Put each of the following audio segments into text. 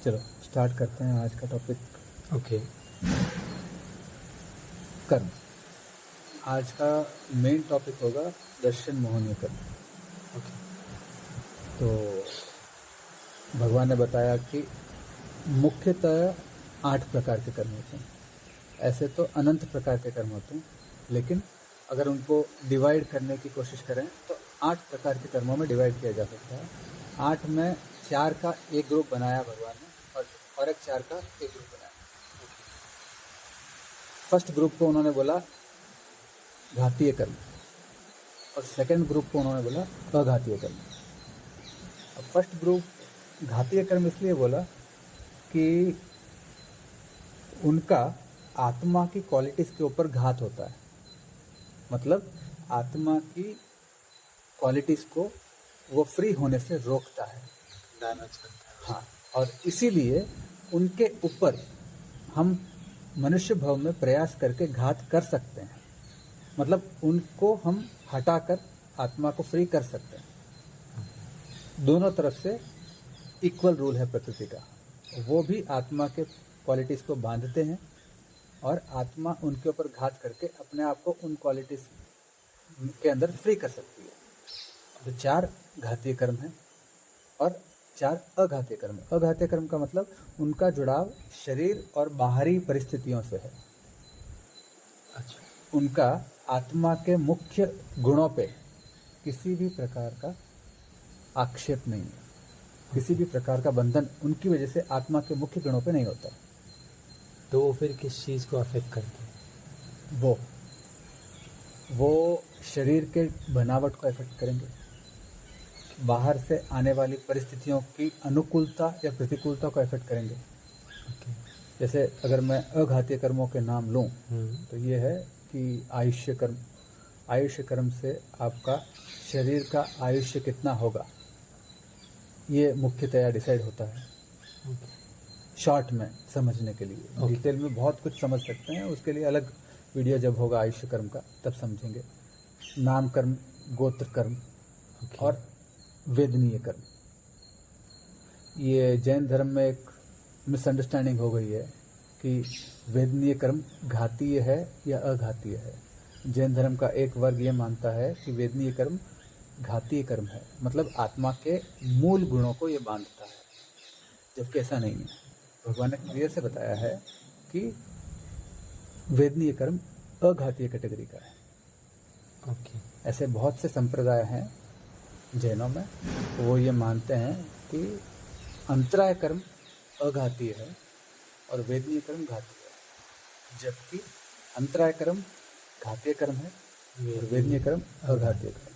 चलो स्टार्ट करते हैं आज का टॉपिक। ओके। कर्म। आज का मेन टॉपिक होगा दर्शन मोहनीय कर्म। ओके। तो भगवान ने बताया कि मुख्यतः 8 प्रकार के कर्म होते हैं। ऐसे तो अनंत प्रकार के कर्म होते हैं, लेकिन अगर उनको डिवाइड करने की कोशिश करें तो 8 प्रकार के कर्मों में डिवाइड किया जा सकता है। 8 में 4 का एक ग्रुप बनाया भगवान ने और एक 4 का एक ग्रुप बनाया। फर्स्ट ग्रुप को उन्होंने बोला घातीय कर्म और सेकंड ग्रुप को उन्होंने बोला अघातीय कर्म। अब फर्स्ट ग्रुप घातीय कर्म इसलिए बोला कि उनका आत्मा की क्वालिटीज के ऊपर घात होता है, मतलब आत्मा की क्वालिटीज को वो फ्री होने से रोकता है, डैमेज करता है। हाँ, और इसीलिए उनके ऊपर हम मनुष्य भाव में प्रयास करके घात कर सकते हैं, मतलब उनको हम हटाकर आत्मा को फ्री कर सकते हैं। दोनों तरफ से इक्वल रूल है प्रकृति का। वो भी आत्मा के क्वालिटीज को बांधते हैं और आत्मा उनके ऊपर घात करके अपने आप को उन क्वालिटीज के अंदर फ्री कर सकती है। तो 4 घातीय कर्म हैं और 4 अघातीय कर्म है। अघातीय कर्म का मतलब उनका जुड़ाव शरीर और बाहरी परिस्थितियों से है। अच्छा। उनका आत्मा के मुख्य गुणों पे किसी भी प्रकार का आक्षेप नहीं है, किसी भी प्रकार का बंधन उनकी वजह से आत्मा के मुख्य गुणों पे नहीं होता। तो वो फिर किस चीज़ को अफेक्ट करते हैं? वो शरीर के बनावट को अफेक्ट करेंगे, बाहर से आने वाली परिस्थितियों की अनुकूलता या प्रतिकूलता को अफेक्ट करेंगे। ओके। जैसे अगर मैं अघातीय कर्मों के नाम लूँ तो ये है कि आयुष्य कर्म। आयुष्य कर्म से आपका शरीर का आयुष्य कितना होगा ये मुख्यतया डिसाइड होता है। शॉर्ट में समझने के लिए डिटेल में बहुत कुछ समझ सकते हैं, उसके लिए अलग वीडियो जब होगा आयुष्य कर्म का तब समझेंगे। नाम कर्म, गोत्र कर्म और वेदनीय कर्म। ये जैन धर्म में एक मिसअंडरस्टैंडिंग हो गई है कि वेदनीय कर्म घातीय है या अघातीय है। जैन धर्म का एक वर्ग ये मानता है कि वेदनीय कर्म घातीय कर्म है, मतलब आत्मा के मूल गुणों को ये बांधता है, जबकि ऐसा नहीं है। भगवान ने क्लियर से बताया है कि वेदनीय कर्म अघातीय कैटेगरी का है। ओके। ऐसे बहुत से संप्रदाय हैं जैनों में, वो ये मानते हैं कि अंतराय कर्म अघातीय है और वेदनीय कर्म घातीय है, जबकि अंतराय कर्म घातीय कर्म है और वेदनीय कर्म अघातीय कर्म।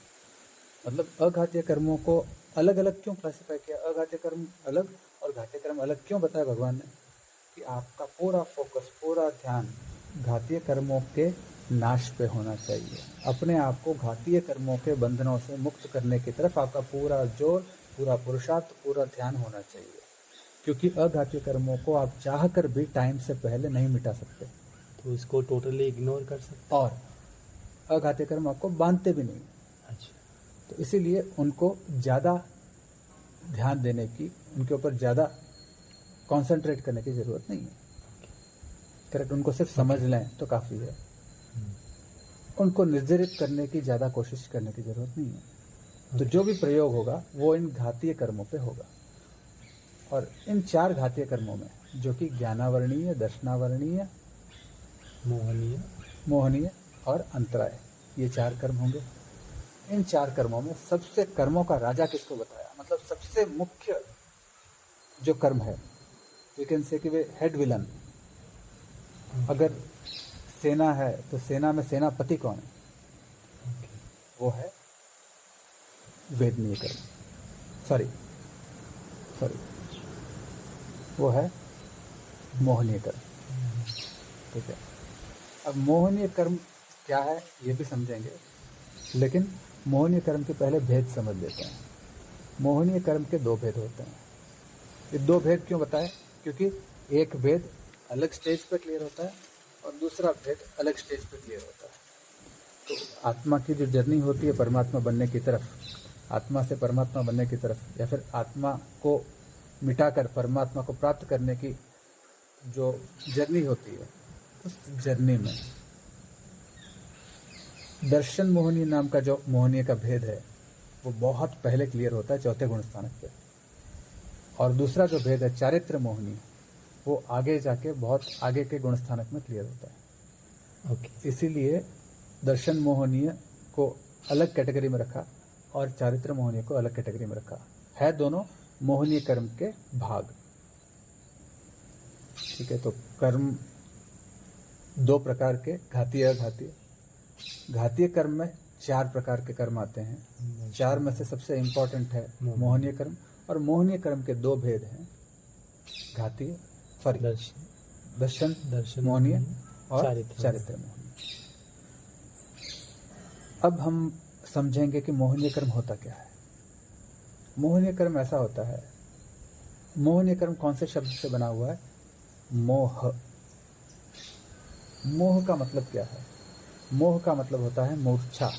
मतलब अघातीय कर्मों को अलग अलग क्यों क्लासिफाई किया, अघातीय कर्म अलग और घातीय कर्म अलग क्यों बताया भगवान ने, कि आपका पूरा फोकस, पूरा ध्यान घातीय कर्मों के नाश पे होना चाहिए। अपने आप को घातीय कर्मों के बंधनों से मुक्त करने की तरफ आपका पूरा जोर, पूरा पुरुषार्थ, पूरा ध्यान होना चाहिए, क्योंकि अघातीय कर्मों को आप चाह कर भी टाइम से पहले नहीं मिटा सकते। तो इसको टोटली इग्नोर कर सकते और अघातीय कर्म आपको बांधते भी नहीं। अच्छा। तो इसीलिए उनको ज़्यादा ध्यान देने की, उनके ऊपर ज़्यादा कंसंट्रेट करने की ज़रूरत नहीं है। करेक्ट, उनको सिर्फ समझ लें तो काफ़ी है। उनको निर्जरित करने की ज़्यादा कोशिश करने की ज़रूरत नहीं है। तो जो भी प्रयोग होगा वो इन घातीय कर्मों पे होगा। और इन 4 घातीय कर्मों में, जो कि ज्ञानावरणीय, दर्शनावरणीय, मोहनीय और अंतराय, ये 4 कर्म होंगे। इन 4 कर्मों में सबसे कर्मों का राजा किसको बताया, मतलब सबसे मुख्य जो कर्म है, वी कैन से कि वे हेड विलन। अगर सेना है तो सेना में सेनापति कौन है? वो है वेदनीय कर्म। सॉरी, वो है मोहनीय कर्म। ठीक है, अब मोहनीय कर्म क्या है ये भी समझेंगे, लेकिन मोहनीय कर्म के पहले भेद समझ लेते हैं। मोहनीय कर्म के 2 भेद होते हैं। ये 2 भेद क्यों बताए? क्योंकि एक भेद अलग स्टेज पर क्लियर होता है और दूसरा भेद अलग स्टेज पर क्लियर होता है। तो आत्मा की जो जर्नी होती है परमात्मा बनने की तरफ, आत्मा से परमात्मा बनने की तरफ, या फिर आत्मा को मिटाकर परमात्मा को प्राप्त करने की जो जर्नी होती है, उस जर्नी में दर्शन मोहनीय नाम का जो मोहनीय का भेद है वो बहुत पहले क्लियर होता है चौथे गुण स्थानक पे। और दूसरा जो भेद है चारित्र मोहनीय, वो आगे जाके बहुत आगे के गुण स्थानक में क्लियर होता है। ओके। इसीलिए दर्शन मोहनीय को अलग कैटेगरी में रखा और चारित्र मोहनीय को अलग कैटेगरी में रखा है। दोनों मोहनीय कर्म के भाग। ठीक है, तो कर्म दो प्रकार के, घातीय अघातीय। घातीय कर्म में 4 प्रकार के कर्म आते हैं। 4 में से सबसे इंपॉर्टेंट है मोहनीय कर्म। और मोहनीय कर्म के 2 भेद हैं, घातीय सॉरी दर्शन मोहनीय और चारित्र मोहनीय। अब हम समझेंगे कि मोहनीय कर्म होता क्या है। मोहनीय कर्म ऐसा होता है, मोहनीय कर्म कौन से शब्द से बना हुआ है? मोह। मोह का मतलब क्या है? मोह का मतलब होता है मूर्छा।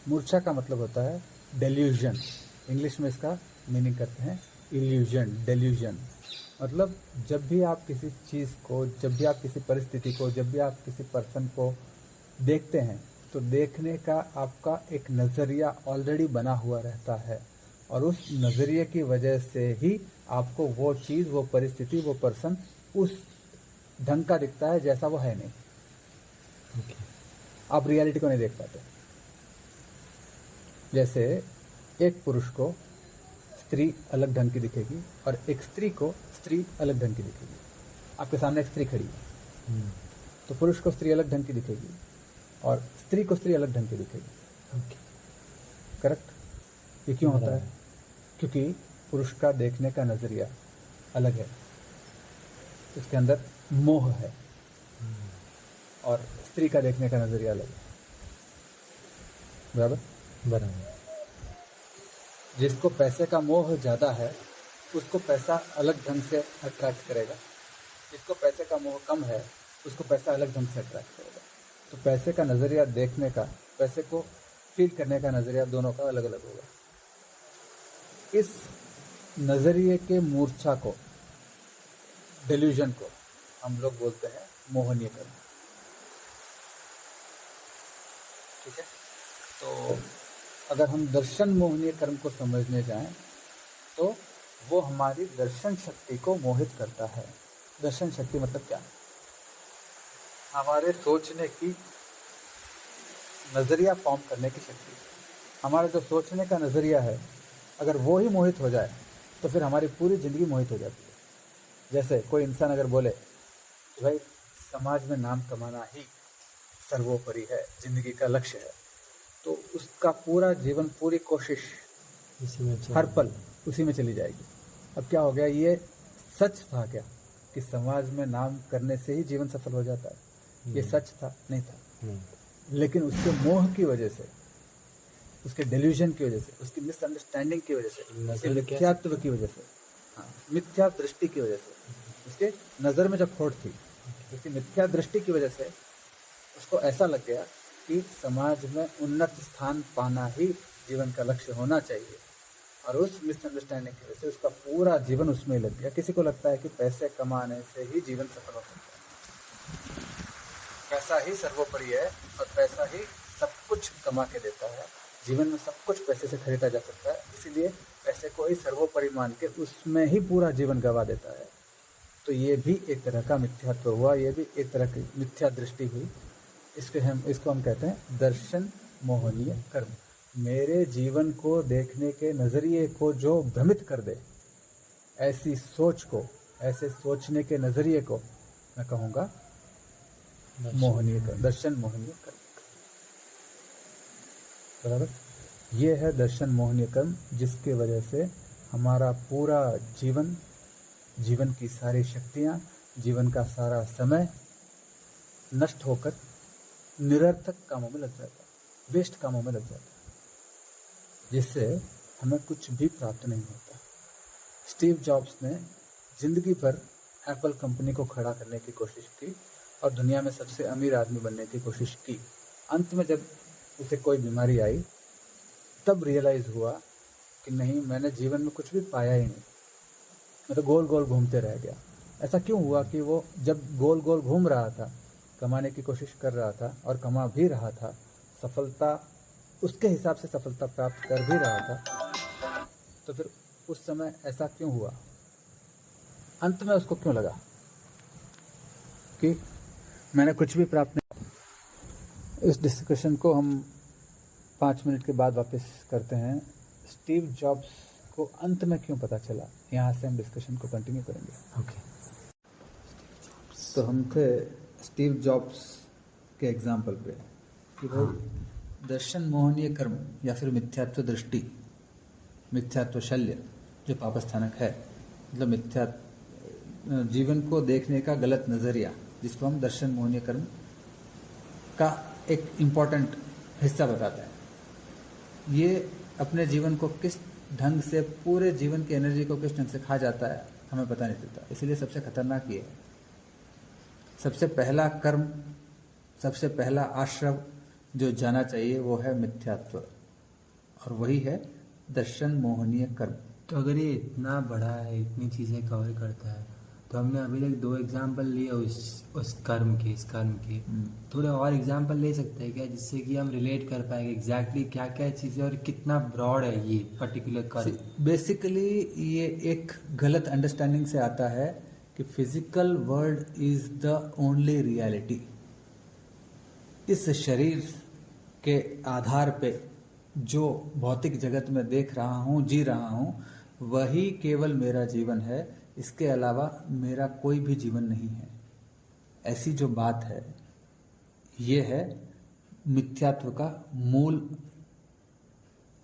मूर्छा का मतलब होता है डेल्यूजन। इंग्लिश में इसका मीनिंग करते हैं इल्यूजन, डेल्यूजन। मतलब जब भी आप किसी चीज़ को, जब भी आप किसी परिस्थिति को, जब भी आप किसी पर्सन को देखते हैं, तो देखने का आपका एक नज़रिया ऑलरेडी बना हुआ रहता है और उस नज़रिए की वजह से ही आपको वो चीज़, वो परिस्थिति, वो पर्सन उस ढंग का दिखता है जैसा वो है नहीं। आप रियलिटी को नहीं देख पाते। जैसे एक पुरुष को स्त्री अलग ढंग की दिखेगी और एक स्त्री को स्त्री अलग ढंग की दिखेगी। आपके सामने एक स्त्री खड़ी है, तो पुरुष को स्त्री अलग ढंग की दिखेगी और स्त्री को स्त्री अलग ढंग की दिखेगी। करेक्ट? ये क्यों होता है? क्योंकि पुरुष का देखने का नज़रिया अलग है, उसके अंदर मोह है, और स्त्री का देखने का नज़रिया अलग है। बराबर? जिसको पैसे का मोह ज़्यादा है उसको पैसा अलग ढंग से अट्रैक्ट करेगा, जिसको पैसे का मोह कम है उसको पैसा अलग ढंग से अट्रैक्ट करेगा। तो पैसे का नज़रिया देखने का, पैसे को फील करने का नज़रिया दोनों का अलग अलग होगा। इस नज़रिए के मूर्छा को, डेल्यूजन को हम लोग बोलते हैं मोहनीय कर्म। ठीक है, तो अगर हम दर्शन मोहनीय कर्म को समझने जाएं तो वो हमारी दर्शन शक्ति को मोहित करता है। दर्शन शक्ति मतलब क्या? हमारे सोचने की, नज़रिया फॉर्म करने की शक्ति। हमारा जो सोचने का नज़रिया है, अगर वो ही मोहित हो जाए तो फिर हमारी पूरी ज़िंदगी मोहित हो जाती है। जैसे कोई इंसान अगर बोले कि भाई समाज में नाम कमाना ही सर्वोपरि है, ज़िंदगी का लक्ष्य है, तो उसका पूरा जीवन, पूरी कोशिश हर पल उसी में चली जाएगी। अब क्या हो गया? ये सच था क्या कि समाज में नाम करने से ही जीवन सफल हो जाता है? ये सच था? नहीं था। लेकिन उसके मोह की वजह से, उसके डेल्यूजन की वजह से, उसकी मिसअंडरस्टैंडिंग की वजह से, उसके मिथ्यात्व की वजह से, मिथ्या दृष्टि की वजह से, उसके नज़र में जो खोट थी, उसकी मिथ्या दृष्टि की वजह से उसको ऐसा लग गया कि समाज में उन्नत स्थान पाना ही जीवन का लक्ष्य होना चाहिए, और उस मिसअंडरस्टैंडिंग की वजह से उसका पूरा जीवन उसमें लग गया। किसी को लगता है कि पैसे कमाने से ही जीवन सफल हो सकता है, पैसा ही सर्वोपरि है और पैसा ही सब कुछ कमा के देता है, जीवन में सब कुछ पैसे से खरीदा जा सकता है, इसीलिए पैसे को ही सर्वोपरि मान के उसमें ही पूरा जीवन गंवा देता है। तो ये भी एक तरह का मिथ्यात्व हुआ, ये भी एक तरह की मिथ्या दृष्टि हुई। इसको हम कहते हैं दर्शन मोहनीय कर्म। मेरे जीवन को देखने के नज़रिए को जो भ्रमित कर दे, ऐसी सोच को, ऐसे सोचने के नज़रिए को मैं कहूँगा मोहनीय कर्म, दर्शन मोहनीय कर्म। बराबर? ये है दर्शन मोहनीय कर्म, जिसके वजह से हमारा पूरा जीवन, जीवन की सारी शक्तियाँ, जीवन का सारा समय नष्ट होकर निरर्थक कामों में लग जाता है, वेस्ट कामों में लग जाता है, जिससे हमें कुछ भी प्राप्त नहीं होता। स्टीव जॉब्स ने जिंदगी भर एप्पल कंपनी को खड़ा करने की कोशिश की और दुनिया में सबसे अमीर आदमी बनने की कोशिश की। अंत में जब उसे कोई बीमारी आई, तब रियलाइज़ हुआ कि नहीं, मैंने जीवन में कुछ भी पाया ही नहीं। मतलब गोल गोल घूमते रह गया। ऐसा क्यों हुआ कि वो जब गोल गोल घूम रहा था, कमाने की कोशिश कर रहा था और कमा भी रहा था, सफलता उसके हिसाब से सफलता प्राप्त कर भी रहा था, तो फिर उस समय ऐसा क्यों हुआ? अंत में उसको क्यों लगा कि मैंने कुछ भी प्राप्त नहीं? इस डिस्कशन को हम 5 मिनट के बाद वापस करते हैं। स्टीव जॉब्स को अंत में क्यों पता चला, यहाँ से हम डिस्कशन को कंटिन्यू करेंगे। ओके। तो हम थे स्टीव जॉब्स के एग्जाम्पल पे कि भाई दर्शन मोहनीय कर्म या फिर मिथ्यात्व दृष्टि, मिथ्यात्व शल्य जो पापस्थानक है, मतलब मिथ्या जीवन को देखने का गलत नज़रिया, जिसको हम दर्शन मोहनीय कर्म का एक इम्पॉर्टेंट हिस्सा बताता है। ये अपने जीवन को किस ढंग से, पूरे जीवन की एनर्जी को किस ढंग से खा जाता है हमें पता नहीं चलता। इसलिए सबसे खतरनाक ये है। सबसे पहला कर्म, सबसे पहला आश्रम जो जाना चाहिए वो है मिथ्यात्व, और वही है दर्शन मोहनीय कर्म। तो अगर ये इतना बड़ा है, इतनी चीज़ें कवर करता है, तो हमने अभी तक 2 एग्जाम्पल लिए उस कर्म के, इस कर्म के। थोड़े और एग्जाम्पल ले सकते हैं क्या, जिससे कि हम रिलेट कर पाएंगे एग्जैक्टली क्या क्या चीज़ें और कितना ब्रॉड है ये पर्टिकुलर कर्म। बेसिकली ये एक गलत अंडरस्टैंडिंग से आता है कि physical world is the only reality. इस शरीर के आधार पे जो भौतिक जगत में देख रहा हूँ, जी रहा हूँ, वही केवल मेरा जीवन है। इसके अलावा मेरा कोई भी जीवन नहीं है। ऐसी जो बात है, ये है मिथ्यात्व का मूल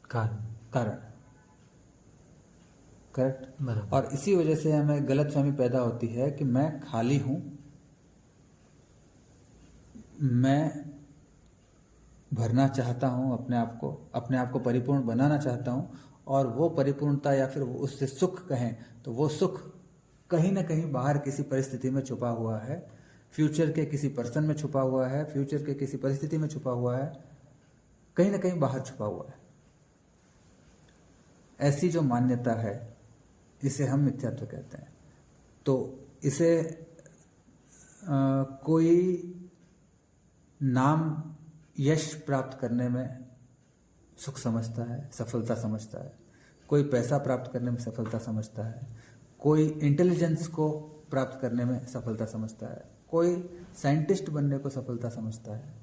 कारण। करेक्ट। और इसी वजह से हमें गलतफहमी पैदा होती है कि मैं खाली हूं, मैं भरना चाहता हूं अपने आप को परिपूर्ण बनाना चाहता हूं, और वो परिपूर्णता या फिर उससे सुख कहें तो वो सुख कहीं ना कहीं बाहर किसी परिस्थिति में छुपा हुआ है, फ्यूचर के किसी पर्सन में छुपा हुआ है, फ्यूचर के किसी परिस्थिति में छुपा हुआ है, कहीं ना कहीं बाहर छुपा हुआ है। ऐसी जो मान्यता है, इसे हम मिथ्यात्व कहते हैं। तो इसे कोई नाम यश प्राप्त करने में सुख समझता है, सफलता समझता है। कोई पैसा प्राप्त करने में सफलता समझता है। कोई इंटेलिजेंस को प्राप्त करने में सफलता समझता है। कोई साइंटिस्ट बनने को सफलता समझता है।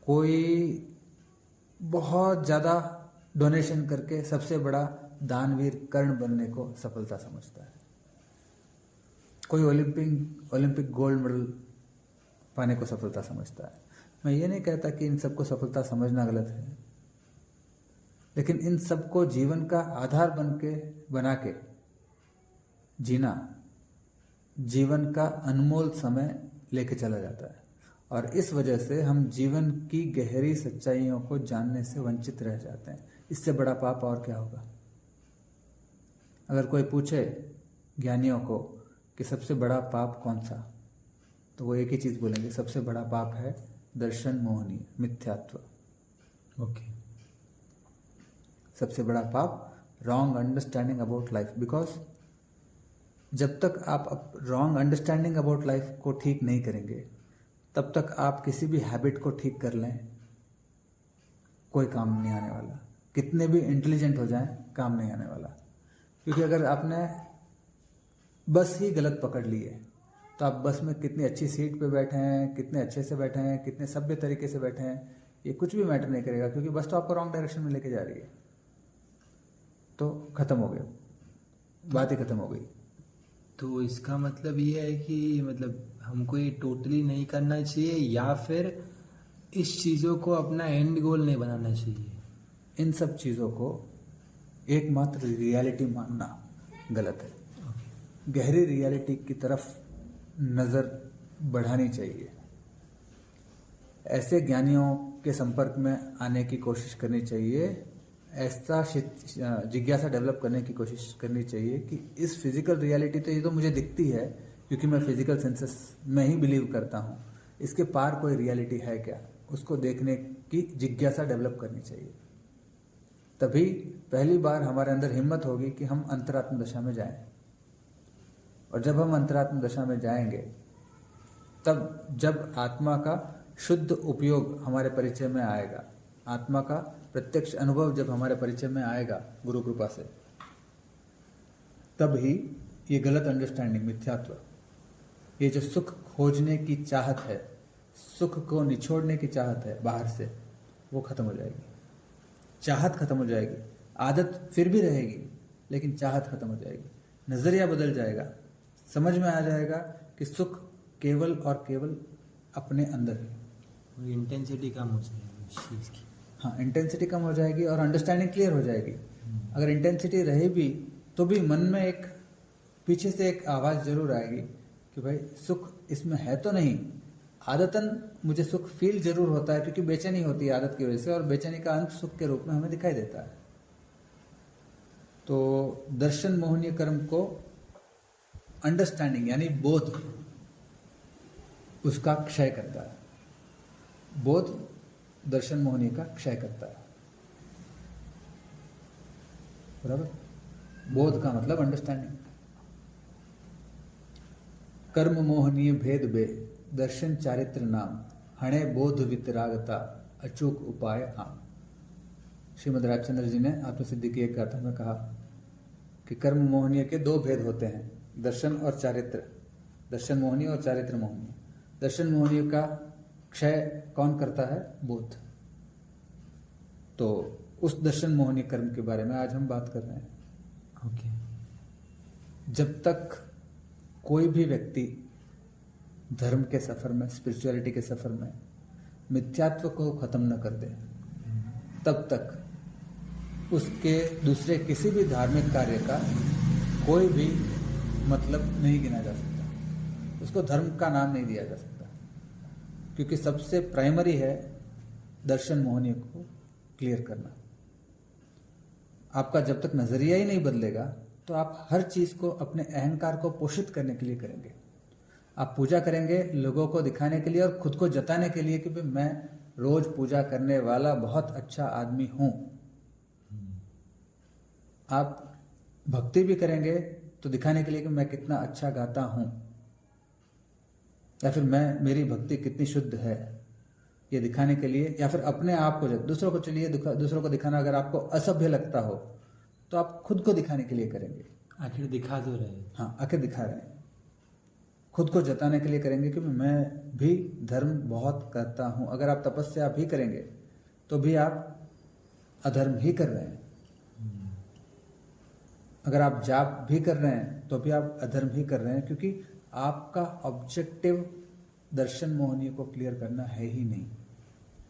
कोई बहुत ज़्यादा डोनेशन करके सबसे बड़ा दानवीर कर्ण बनने को सफलता समझता है। कोई ओलंपिक गोल्ड मेडल पाने को सफलता समझता है। मैं ये नहीं कहता कि इन सबको सफलता समझना गलत है, लेकिन इन सबको जीवन का आधार बना के जीना जीवन का अनमोल समय लेके चला जाता है, और इस वजह से हम जीवन की गहरी सच्चाइयों को जानने से वंचित रह जाते हैं। इससे बड़ा पाप और क्या होगा? अगर कोई पूछे ज्ञानियों को कि सबसे बड़ा पाप कौन सा, तो वो एक ही चीज़ बोलेंगे, सबसे बड़ा पाप है दर्शन मोहनी, मिथ्यात्व। ओके। सबसे बड़ा पाप wrong understanding about life. Because जब तक आप रॉन्ग अंडरस्टैंडिंग अबाउट लाइफ को ठीक नहीं करेंगे, तब तक आप किसी भी हैबिट को ठीक कर लें, कोई काम नहीं आने वाला। कितने भी इंटेलिजेंट हो जाएं, काम नहीं आने वाला। क्योंकि अगर आपने बस ही गलत पकड़ ली है, तो आप बस में कितनी अच्छी सीट पे बैठे हैं, कितने अच्छे से बैठे हैं, कितने सभ्य तरीके से बैठे हैं, ये कुछ भी मैटर नहीं करेगा, क्योंकि बस तो आपको रॉन्ग डायरेक्शन में लेके जा रही है। तो खत्म हो गया, बात ही खत्म हो गई। तो इसका मतलब ये है कि मतलब हमको ये टोटली नहीं करना चाहिए, या फिर इस चीज़ों को अपना एंड गोल नहीं बनाना चाहिए? इन सब चीज़ों को एकमात्र रियलिटी मानना गलत है। गहरी रियलिटी की तरफ नज़र बढ़ानी चाहिए। ऐसे ज्ञानियों के संपर्क में आने की कोशिश करनी चाहिए। ऐसा जिज्ञासा डेवलप करने की कोशिश करनी चाहिए कि इस फिजिकल रियलिटी तो ये तो मुझे दिखती है, क्योंकि मैं फिजिकल सेंसेस में ही बिलीव करता हूँ। इसके पार कोई रियलिटी है क्या, उसको देखने की जिज्ञासा डेवलप करनी चाहिए। तभी पहली बार हमारे अंदर हिम्मत होगी कि हम अंतरात्म दशा में जाएं। और जब हम अंतरात्म दशा में जाएंगे, तब जब आत्मा का शुद्ध उपयोग हमारे परिचय में आएगा, आत्मा का प्रत्यक्ष अनुभव जब हमारे परिचय में आएगा गुरु कृपा से, तब ही ये गलत अंडरस्टैंडिंग, मिथ्यात्व, ये जो सुख खोजने की चाहत है, सुख को निचोड़ने की चाहत है बाहर से, वो खत्म हो जाएगी। चाहत खत्म हो जाएगी, आदत फिर भी रहेगी लेकिन चाहत खत्म हो जाएगी। नजरिया बदल जाएगा, समझ में आ जाएगा कि सुख केवल और केवल अपने अंदर है। इंटेंसिटी कम हो जाएगी उस चीज़ की। हाँ, इंटेंसिटी कम हो जाएगी और अंडरस्टैंडिंग क्लियर हो जाएगी। अगर इंटेंसिटी रहे भी तो भी मन में एक पीछे से एक आवाज़ जरूर आएगी कि भाई सुख इसमें है तो नहीं। आदतन मुझे सुख फील जरूर होता है क्योंकि बेचैनी होती है आदत की वजह से, और बेचैनी का अंत सुख के रूप में हमें दिखाई देता है। तो दर्शन मोहनीय कर्म को अंडरस्टैंडिंग यानी बोध उसका क्षय करता है। बोध दर्शन मोहनीय का क्षय करता है। बराबर? बोध का मतलब अंडरस्टैंडिंग। कर्म मोहनीय भेद बे दर्शन चारित्र नाम हणे बोध वितरागता अचूक उपाय आम। श्रीमद् राजचंद्र जी ने आत्मसिद्धि की एक गाथा में कहा कि कर्म मोहनीय के दो भेद होते हैं, दर्शन और चारित्र। दर्शन मोहनीय और चारित्र मोहनीय। दर्शन मोहनीय का क्षय कौन करता है? बोध। तो उस दर्शन मोहनीय कर्म के बारे में आज हम बात कर रहे हैं। जब तक कोई भी व्यक्ति धर्म के सफर में, स्पिरिचुअलिटी के सफर में मिथ्यात्व को खत्म न कर दे, तब तक उसके दूसरे किसी भी धार्मिक कार्य का कोई भी मतलब नहीं गिना जा सकता, उसको धर्म का नाम नहीं दिया जा सकता। क्योंकि सबसे प्राइमरी है दर्शन मोहनीय को क्लियर करना। आपका जब तक नजरिया ही नहीं बदलेगा तो आप हर चीज को अपने अहंकार को पोषित करने के लिए करेंगे। आप पूजा करेंगे लोगों को दिखाने के लिए और खुद को जताने के लिए कि भाई मैं रोज पूजा करने वाला बहुत अच्छा आदमी हूं। आप भक्ति भी करेंगे तो दिखाने के लिए कि मैं कितना अच्छा गाता हूं, या फिर मेरी भक्ति कितनी शुद्ध है, ये दिखाने के लिए। या फिर अपने आप को, दूसरों को चलिए दूसरों को दिखाना अगर आपको असभ्य लगता हो तो आप खुद को दिखाने के लिए करेंगे। आखिर दिखा तो रहे। हाँ, आखिर दिखा रहे हैं। खुद को जताने के लिए करेंगे कि मैं भी धर्म बहुत करता हूं। अगर आप तपस्या भी करेंगे तो भी आप अधर्म ही कर रहे हैं। अगर आप जाप भी कर रहे हैं तो भी आप अधर्म ही कर रहे हैं, क्योंकि आपका ऑब्जेक्टिव दर्शन मोहनीय को क्लियर करना है ही नहीं।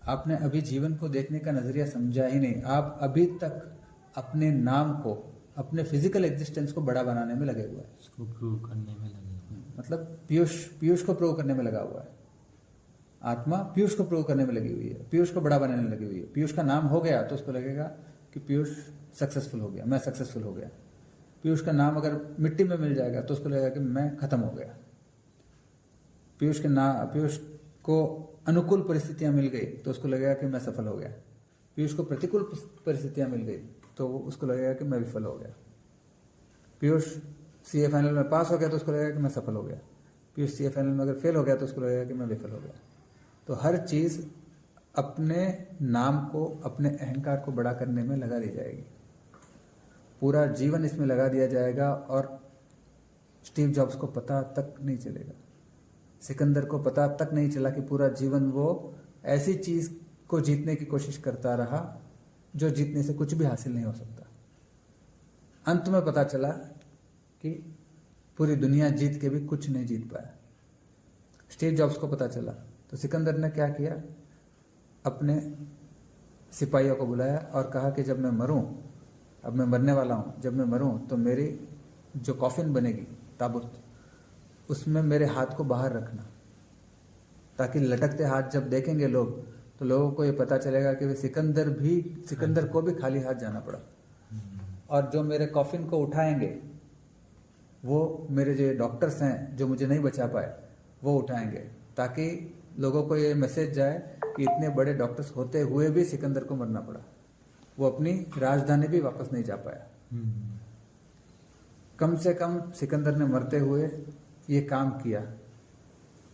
आपने अभी जीवन को देखने का नजरिया समझा ही नहीं। आप अभी तक अपने नाम को, अपने फिजिकल एग्जिस्टेंस को बड़ा बनाने में लगे हुए हैं, उसको प्रूव करने में लगे हुए हैं। मतलब पीयूष को प्रूव करने में लगा हुआ है। आत्मा पीयूष को प्रूव करने में लगी हुई है, पीयूष को बड़ा बनाने में लगी हुई है। पीयूष का नाम हो गया तो उसको लगेगा कि पीयूष सक्सेसफुल हो गया, मैं सक्सेसफुल हो गया। पीयूष का नाम अगर मिट्टी में मिल जाएगा तो उसको लगेगा कि मैं खत्म हो गया। पीयूष को अनुकूल परिस्थितियां मिल गई तो उसको लगेगा कि मैं सफल हो गया। पीयूष को प्रतिकूल परिस्थितियां मिल गई तो उसको लगेगा कि मैं विफल हो गया। पीयूष सीए फाइनल में पास हो गया तो उसको लगेगा कि मैं सफल हो गया। पीयूष सीए फाइनल में अगर फेल हो गया तो उसको लगेगा कि मैं विफल हो गया। तो हर चीज अपने नाम को, अपने अहंकार को बड़ा करने में लगा दी जाएगी। पूरा जीवन इसमें लगा दिया जाएगा और स्टीव जॉब्स को पता तक नहीं चलेगा, सिकंदर को पता तक नहीं चला कि पूरा जीवन वो ऐसी चीज को जीतने की कोशिश करता रहा जो जीतने से कुछ भी हासिल नहीं हो सकता। अंत में पता चला कि पूरी दुनिया जीत के भी कुछ नहीं जीत पाया। स्टीव जॉब्स को पता चला तो सिकंदर ने क्या किया, अपने सिपाहियों को बुलाया और कहा कि जब मैं मरूं, अब मैं मरने वाला हूं, जब मैं मरूं तो मेरी जो कॉफिन बनेगी, ताबूत, उसमें मेरे हाथ को बाहर रखना, ताकि लटकते हाथ जब देखेंगे लोग तो लोगों को ये पता चलेगा कि सिकंदर को भी खाली हाथ जाना पड़ा। और जो मेरे कॉफिन को उठाएंगे वो मेरे जो डॉक्टर्स हैं जो मुझे नहीं बचा पाए वो उठाएंगे, ताकि लोगों को ये मैसेज जाए कि इतने बड़े डॉक्टर्स होते हुए भी सिकंदर को मरना पड़ा। वो अपनी राजधानी भी वापस नहीं जा पाया। कम से कम सिकंदर ने मरते हुए ये काम किया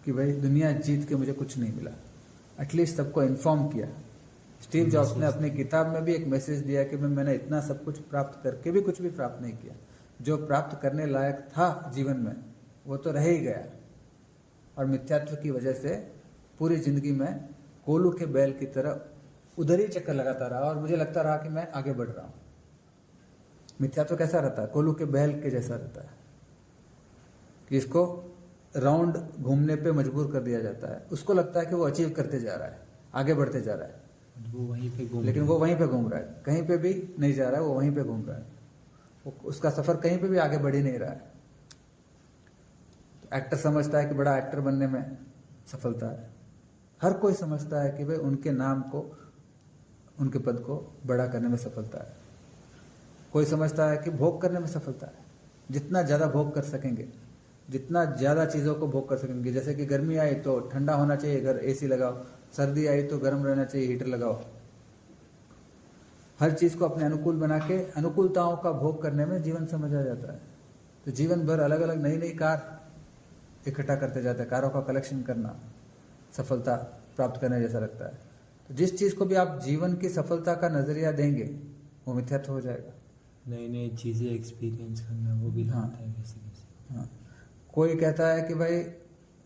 कि भाई दुनिया जीत के मुझे कुछ नहीं मिला, एटलीस्ट सबको इन्फॉर्म किया। स्टीव जॉब्स ने अपनी किताब में भी एक मैसेज दिया कि मैंने इतना सब कुछ प्राप्त करके भी कुछ भी प्राप्त नहीं किया, जो प्राप्त करने लायक था जीवन में वो तो रह ही गया, और मिथ्यात्व की वजह से पूरी जिंदगी में कोलू के बैल की तरह उधर ही चक्कर लगाता रहा, और मुझे लगता रहा कि मैं आगे बढ़ रहा हूँ। मिथ्यात्व कैसा रहता है? कोलू के बैल के जैसा रहता है कि इसको राउंड घूमने पे मजबूर कर दिया जाता है। उसको लगता है कि वो अचीव करते जा रहा है, आगे बढ़ते जा रहा है, वो वहीं पे घूम लेकिन वो वहीं पे घूम रहा है, कहीं पे भी नहीं जा रहा है, वो वहीं पे घूम रहा है, उसका सफर कहीं पे भी आगे बढ़ ही नहीं रहा है। तो एक्टर समझता है कि बड़ा एक्टर बनने में सफलता है, हर कोई समझता है कि भाई उनके नाम को, उनके पद को बड़ा करने में सफलता है। कोई समझता है कि भोग करने में सफलता है, जितना ज़्यादा भोग कर सकेंगे, जितना ज़्यादा चीज़ों को भोग कर सकेंगे। जैसे कि गर्मी आई तो ठंडा होना चाहिए, घर एसी लगाओ, सर्दी आई तो गर्म रहना चाहिए, हीटर लगाओ। हर चीज़ को अपने अनुकूल बना के अनुकूलताओं का भोग करने में जीवन समझा जाता है। तो जीवन भर अलग अलग नई नई कार इकट्ठा करते जाते हैं, कारों का कलेक्शन करना सफलता प्राप्त करने जैसा लगता है। तो जिस चीज़ को भी आप जीवन की सफलता का नज़रिया देंगे वो मिथ्यात्व हो जाएगा। नई नई चीज़ें एक्सपीरियंस करना वो भी हाँ। लगता है किसी किसी। हाँ, कोई कहता है कि भाई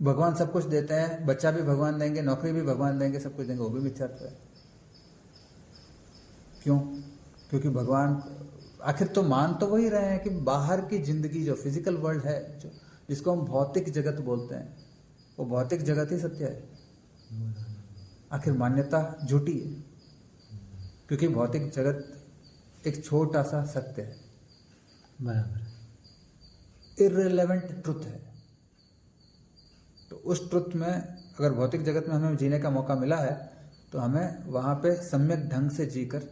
भगवान सब कुछ देते हैं, बच्चा भी भगवान देंगे, नौकरी भी भगवान देंगे, सब कुछ देंगे, वो भी मिथ्यात्व है। क्यों? क्योंकि भगवान आखिर तो मान तो वही रहे हैं कि बाहर की जिंदगी जो फिजिकल वर्ल्ड है, जो जिसको हम भौतिक जगत बोलते हैं, वो भौतिक जगत ही सत्य है। आखिर मान्यता झूठी है, क्योंकि भौतिक जगत एक छोटा सा सत्य है, बराबर। इररिलेवेंट ट्रुथ है। तो उस ट्रुथ में अगर भौतिक जगत में हमें जीने का मौका मिला है तो हमें वहाँ पे सम्यक ढंग से जीकर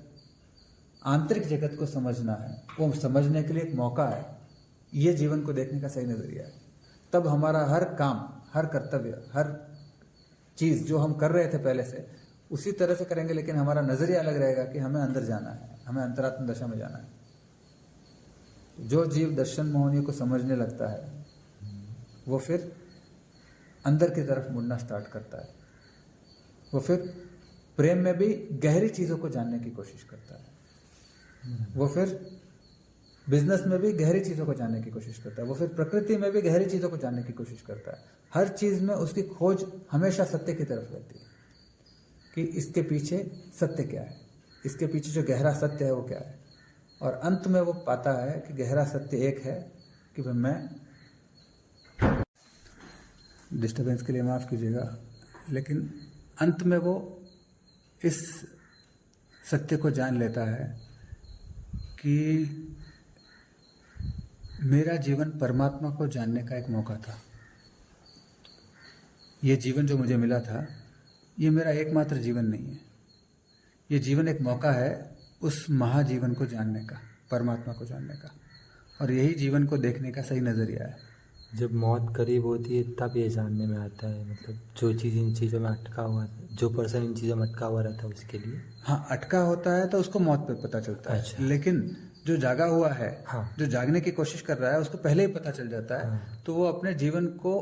आंतरिक जगत को समझना है। वो समझने के लिए एक मौका है, ये जीवन को देखने का सही नज़रिया है। तब हमारा हर काम, हर कर्तव्य, हर चीज़ जो हम कर रहे थे पहले से उसी तरह से करेंगे, लेकिन हमारा नज़रिया अलग रहेगा कि हमें अंदर जाना है, हमें अंतरात्म दशा में जाना है। जो जीव दर्शन मोहनी को समझने लगता है वो फिर अंदर की तरफ मुड़ना स्टार्ट करता है। वो फिर प्रेम में भी गहरी चीज़ों को जानने की कोशिश करता है। वो फिर बिजनेस में भी गहरी चीज़ों को जानने की कोशिश करता है। वो फिर प्रकृति में भी गहरी चीज़ों को जानने की कोशिश करता है। हर चीज़ में उसकी खोज हमेशा सत्य की तरफ रहती है कि इसके पीछे सत्य क्या है, इसके पीछे जो गहरा सत्य है वो क्या है। और अंत में वो पाता है कि गहरा सत्य एक है कि भाई मैं, डिस्टर्बेंस के लिए माफ़ कीजिएगा, लेकिन अंत में वो इस सत्य को जान लेता है कि मेरा जीवन परमात्मा को जानने का एक मौका था। ये जीवन जो मुझे मिला था ये मेरा एकमात्र जीवन नहीं है, ये जीवन एक मौका है उस महाजीवन को जानने का, परमात्मा को जानने का, और यही जीवन को देखने का सही नज़रिया है। जब मौत करीब होती है तब ये जानने में आता है, मतलब जो चीज़ इन चीज़ों में अटका हुआ, जो पर्सन इन चीज़ों में अटका हुआ रहता है उसके लिए। हाँ, अटका होता है तो उसको मौत पे पता चलता है। अच्छा। लेकिन जो जागा हुआ है, हाँ। जो जागने की कोशिश कर रहा है उसको पहले ही पता चल जाता है। हाँ। तो वो अपने जीवन को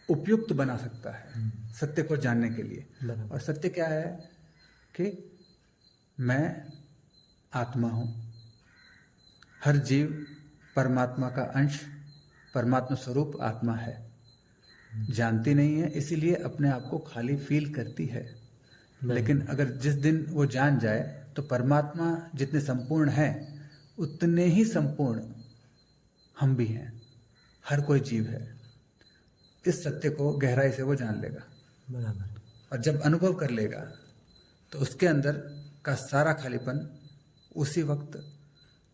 उपयुक्त बना सकता है सत्य को जानने के लिए। बराबर। और सत्य क्या है कि मैं आत्मा हूँ, हर जीव परमात्मा का अंश, परमात्मा स्वरूप आत्मा है, जानती नहीं है, इसीलिए अपने आप को खाली फील करती है। लेकिन अगर जिस दिन वो जान जाए तो परमात्मा जितने संपूर्ण हैं उतने ही संपूर्ण हम भी हैं, हर कोई जीव है। इस सत्य को गहराई से वो जान लेगा। बराबर। और जब अनुभव कर लेगा तो उसके अंदर का सारा खालीपन उसी वक्त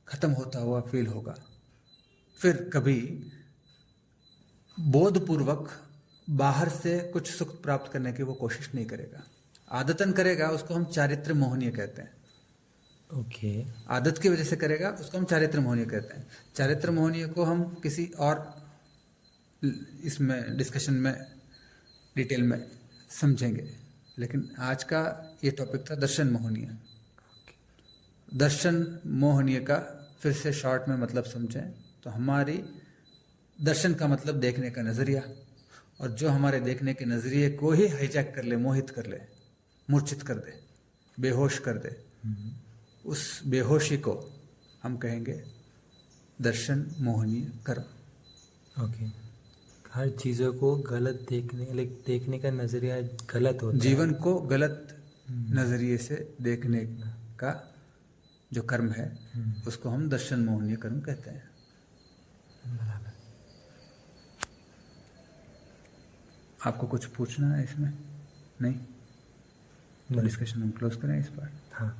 खत्म होता हुआ फील होगा। फिर कभी बोधपूर्वक बाहर से कुछ सुख प्राप्त करने की वो कोशिश नहीं करेगा, आदतन करेगा। उसको हम चारित्र मोहनीय कहते हैं। ओके। आदत की वजह से करेगा, उसको हम चारित्र मोहनीय कहते हैं। चारित्र मोहनीय को हम किसी और इसमें डिस्कशन में डिटेल में समझेंगे, लेकिन आज का ये टॉपिक था दर्शन मोहनीय। दर्शन मोहनीय का फिर से शॉर्ट में मतलब समझें तो हमारी दर्शन का मतलब देखने का नजरिया, और जो हमारे देखने के नजरिए को ही हाईजैक कर ले, मोहित कर ले, मूर्छित कर दे, बेहोश कर दे, उस बेहोशी को हम कहेंगे दर्शन मोहनीय कर्म। ओके। हर चीज़ों को गलत देखने का नज़रिया गलत होता है। जीवन को गलत नजरिए से देखने का जो कर्म है उसको हम दर्शन मोहनीय कर्म कहते हैं। बराबर। आपको कुछ पूछना है इसमें? नहीं? तो डिस्कशन हम क्लोज करें इस पर। हाँ।